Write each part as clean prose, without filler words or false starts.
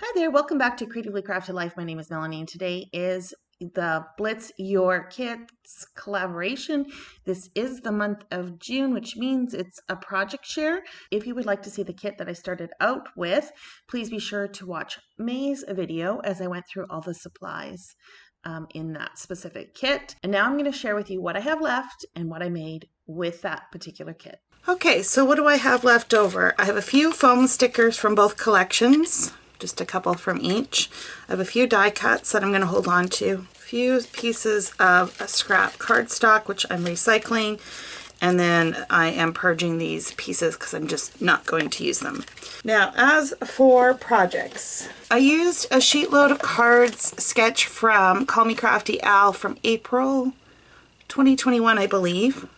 Hi there, welcome back to Creatively Crafted Life. My name is Melanie, and today is the Blitz Your Kitz collaboration. This is the month of June, which means it's a project share. If you would like to see the kit that I started out with, please be sure to watch May's video as I went through all the supplies in that specific kit. And now I'm going to share with you what I have left and what I made with that particular kit. Okay, so what do I have left over? I have a few foam stickers from both collections. Just a couple from each. I have a few die cuts that I'm going to hold on to. A few pieces of a scrap cardstock, which I'm recycling. And then I am purging these pieces because I'm just not going to use them. Now, as for projects, I used a sheet load of cards sketch from Call Me Crafty Al from April 2021, I believe.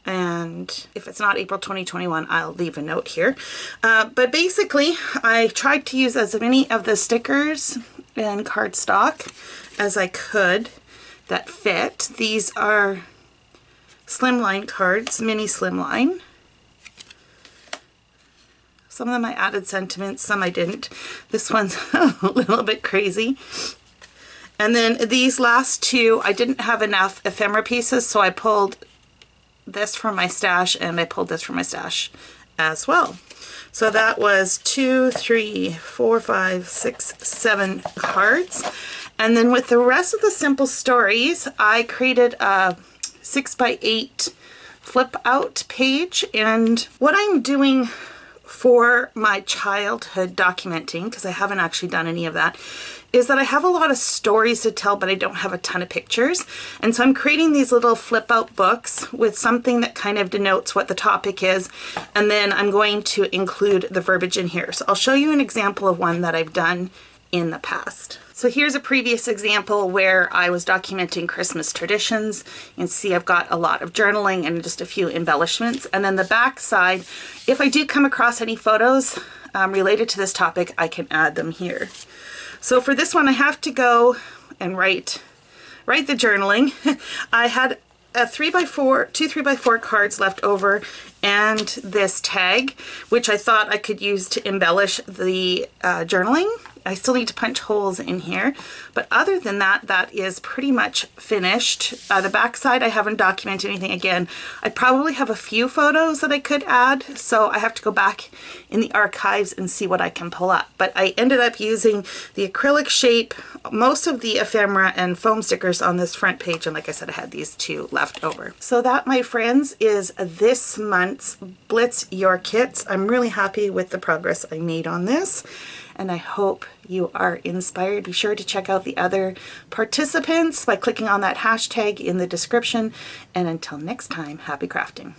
And if it's not April 2021, I'll leave a note here. But basically, I tried to use as many of the stickers and cardstock as I could that fit. These are slimline cards, mini slimline. Some of them I added sentiments, some I didn't. This one's a little bit crazy. And then these last two, I didn't have enough ephemera pieces, so I pulled this from my stash and I pulled this from my stash as well. So that was 2, 3, 4, 5, 6, 7 cards. And then with the rest of the simple stories, I created a 6x8 flip out page. And what I'm doing for my childhood documenting, because I haven't actually done any of that, is that I have a lot of stories to tell, but I don't have a ton of pictures. And so I'm creating these little flip out books with something that kind of denotes what the topic is. And then I'm going to include the verbiage in here. So I'll show you an example of one that I've done in the past. So here's a previous example where I was documenting Christmas traditions. You can see I've got a lot of journaling and just a few embellishments. And then the back side, if I do come across any photos related to this topic, I can add them here. So for this one, I have to go and write the journaling. I had a 3x4, two 3x4 cards left over and this tag, which I thought I could use to embellish the journaling. I still need to punch holes in here, but other than that, that is pretty much finished. The back side, I haven't documented anything. Again, I probably have a few photos that I could add, so I have to go back in the archives and see what I can pull up. But I ended up using the acrylic shape, most of the ephemera and foam stickers on this front page, and like I said, I had these two left over. So that, my friends, is this month's Blitz Your Kitz. I'm really happy with the progress I made on this, and I hope you are inspired. Be sure to check out the other participants by clicking on that hashtag in the description. And until next time, happy crafting.